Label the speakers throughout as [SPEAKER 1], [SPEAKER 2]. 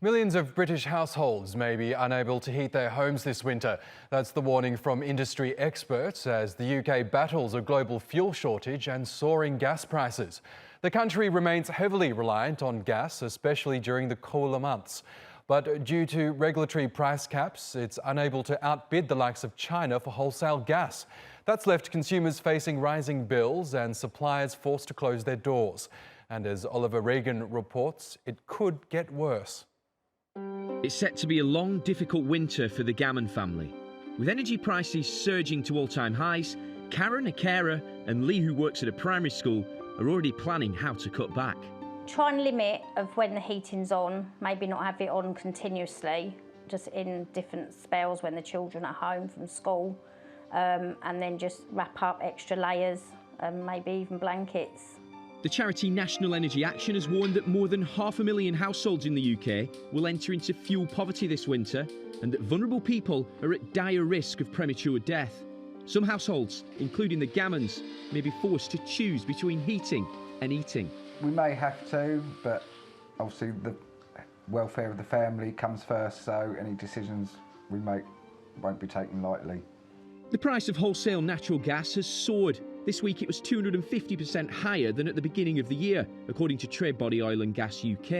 [SPEAKER 1] Millions of British households may be unable to heat their homes this winter. That's the warning from industry experts as the UK battles a global fuel shortage and soaring gas prices. The country remains heavily reliant on gas, especially during the cooler months. But due to regulatory price caps, it's unable to outbid the likes of China for wholesale gas. That's left consumers facing rising bills and suppliers forced to close their doors. And as Oliver Regan reports, it could get worse.
[SPEAKER 2] It's set to be a long, difficult winter for the Gammon family. With energy prices surging to all-time highs, Karen, a carer, and Lee, who works at a primary school, are already planning how to cut back.
[SPEAKER 3] Try and limit of when the heating's on, maybe not have it on continuously, just in different spells when the children are home from school, and then just wrap up extra layers, maybe even blankets.
[SPEAKER 2] The charity National Energy Action has warned that more than 500,000 households in the UK will enter into fuel poverty this winter and that vulnerable people are at dire risk of premature death. Some households, including the Gammons, may be forced to choose between heating and eating.
[SPEAKER 4] We may have to, but obviously the welfare of the family comes first, so any decisions we make won't be taken lightly.
[SPEAKER 2] The price of wholesale natural gas has soared. This week it was 250% higher than at the beginning of the year, according to trade body Oil and Gas UK.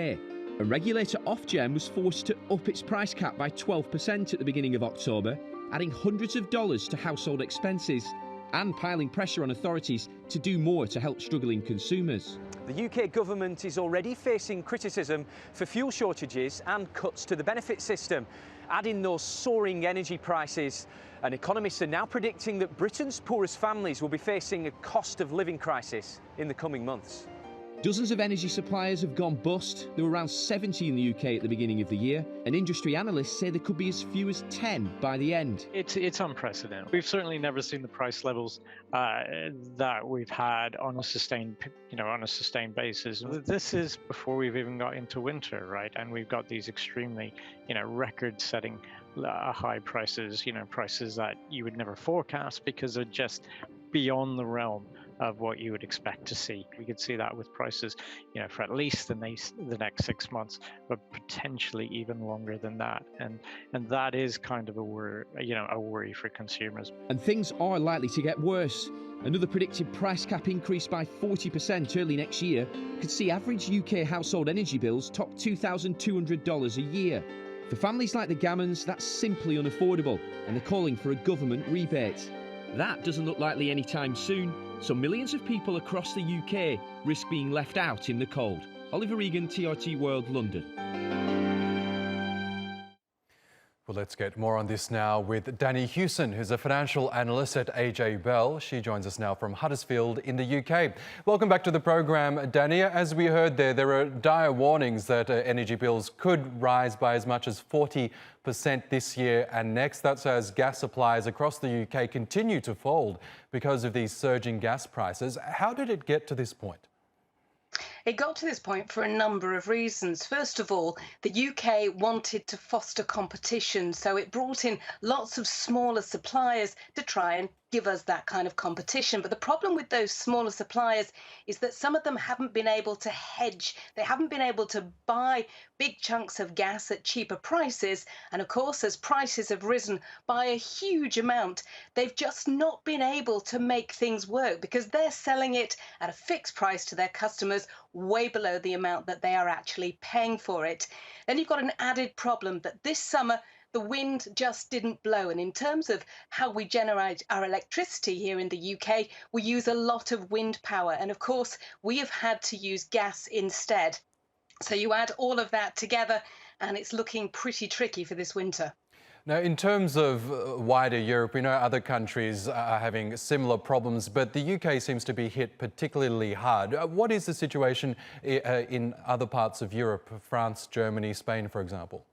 [SPEAKER 2] A regulator Ofgem was forced to up its price cap by 12% at the beginning of October, adding hundreds of dollars to household expenses and piling pressure on authorities to do more to help struggling consumers.
[SPEAKER 5] The UK government is already facing criticism for fuel shortages and cuts to the benefit system. Adding those soaring energy prices, and economists are now predicting that Britain's poorest families will be facing a cost of living crisis in the coming months.
[SPEAKER 2] Dozens of energy suppliers have gone bust. There were around 70 in the UK at the beginning of the year, and industry analysts say there could be as few as 10 by the end.
[SPEAKER 6] It's unprecedented. We've certainly never seen the price levels that we've had on a sustained, basis. This is before we've even got into winter, right? And we've got these extremely, record-setting high prices, prices that you would never forecast because they're just beyond the realm of what you would expect to see. We could see that with prices, for at least the next 6 months, but potentially even longer than that. And that is kind of a worry for consumers.
[SPEAKER 2] And things are likely to get worse. Another predicted price cap increase by 40% early next year could see average UK household energy bills top $2,200 a year. For families like the Gammons, that's simply unaffordable, and they're calling for a government rebate. That doesn't look likely anytime soon, so millions of people across the UK risk being left out in the cold. Oliver Regan, TRT World, London.
[SPEAKER 1] Well, let's get more on this now with Danni Hewson, who's a financial analyst at AJ Bell. She joins us now from Huddersfield in the UK. Welcome back to the program, Danni. As we heard there are dire warnings that energy bills could rise by as much as 40% this year and next. That's as gas supplies across the UK continue to fold because of these surging gas prices. How did it get to this point?
[SPEAKER 7] It got to this point for a number of reasons. First of all, the UK wanted to foster competition, so it brought in lots of smaller suppliers to try and give us that kind of competition. But the problem with those smaller suppliers is that some of them haven't been able to hedge. They haven't been able to buy big chunks of gas at cheaper prices. And of course, as prices have risen by a huge amount, they've just not been able to make things work because they're selling it at a fixed price to their customers, way below the amount that they are actually paying for it. Then you've got an added problem that this summer, the wind just didn't blow. And in terms of how we generate our electricity here in the UK, we use a lot of wind power. And of course, we have had to use gas instead. So you add all of that together and it's looking pretty tricky for this winter.
[SPEAKER 1] Now, in terms of wider Europe, we know other countries are having similar problems, but the UK seems to be hit particularly hard. What is the situation in other parts of Europe, France, Germany, Spain, for example?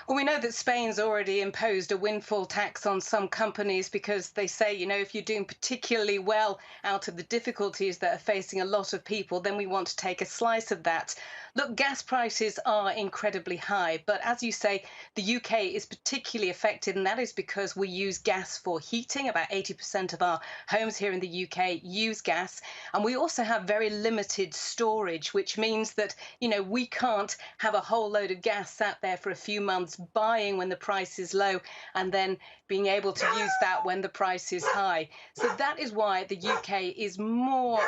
[SPEAKER 7] Well, we know that Spain's already imposed a windfall tax on some companies because they say, if you're doing particularly well out of the difficulties that are facing a lot of people, then we want to take a slice of that. Look, gas prices are incredibly high, but as you say, the UK is particularly affected, and that is because we use gas for heating. About 80% of our homes here in the UK use gas, and we also have very limited storage, which means that, we can't have a whole load of gas sat there for a few months buying when the price is low and then being able to use that when the price is high. So that is why the UK is more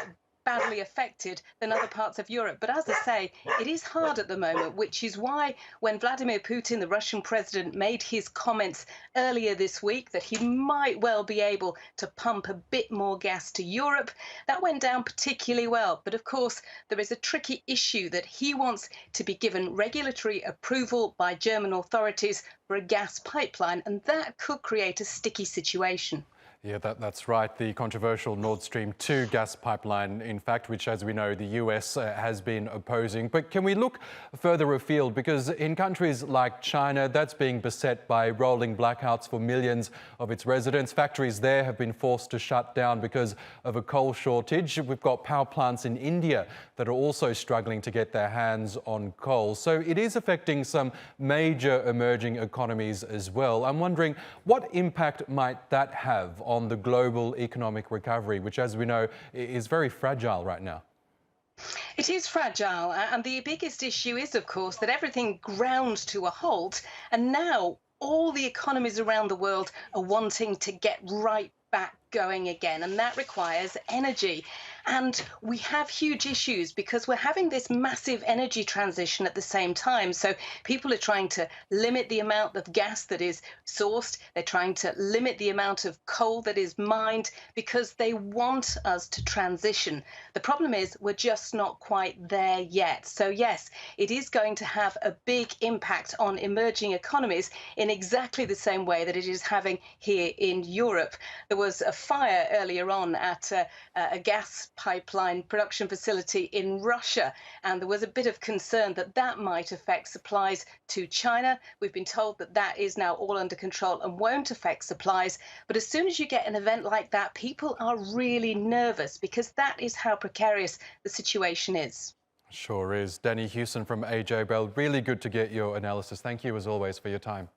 [SPEAKER 7] badly affected than other parts of Europe. But as I say, it is hard at the moment, which is why when Vladimir Putin, the Russian president, made his comments earlier this week that he might well be able to pump a bit more gas to Europe, that went down particularly well. But of course, there is a tricky issue that he wants to be given regulatory approval by German authorities for a gas pipeline, and that could create a sticky situation.
[SPEAKER 1] Yeah, that's right. The controversial Nord Stream 2 gas pipeline, in fact, which, as we know, the US has been opposing. But can we look further afield? Because in countries like China, that's being beset by rolling blackouts for millions of its residents. Factories there have been forced to shut down because of a coal shortage. We've got power plants in India that are also struggling to get their hands on coal. So it is affecting some major emerging economies as well. I'm wondering, what impact might that have on the global economic recovery, which, as we know, is very fragile right now?
[SPEAKER 7] It is fragile, and the biggest issue is, of course, that everything ground to a halt, and now all the economies around the world are wanting to get right back going again, and that requires energy. And we have huge issues because we're having this massive energy transition at the same time. So people are trying to limit the amount of gas that is sourced. They're trying to limit the amount of coal that is mined because they want us to transition. The problem is we're just not quite there yet. So yes, it is going to have a big impact on emerging economies in exactly the same way that it is having here in Europe. There was a fire earlier on at a gas pipeline production facility in Russia, and there was a bit of concern that that might affect supplies to China. We've been told that that is now all under control and won't affect supplies. But as soon as you get an event like that, people are really nervous because that is how precarious the situation is.
[SPEAKER 1] Sure is. Danni Hewson from AJ Bell, really good to get your analysis. Thank you as always for your time.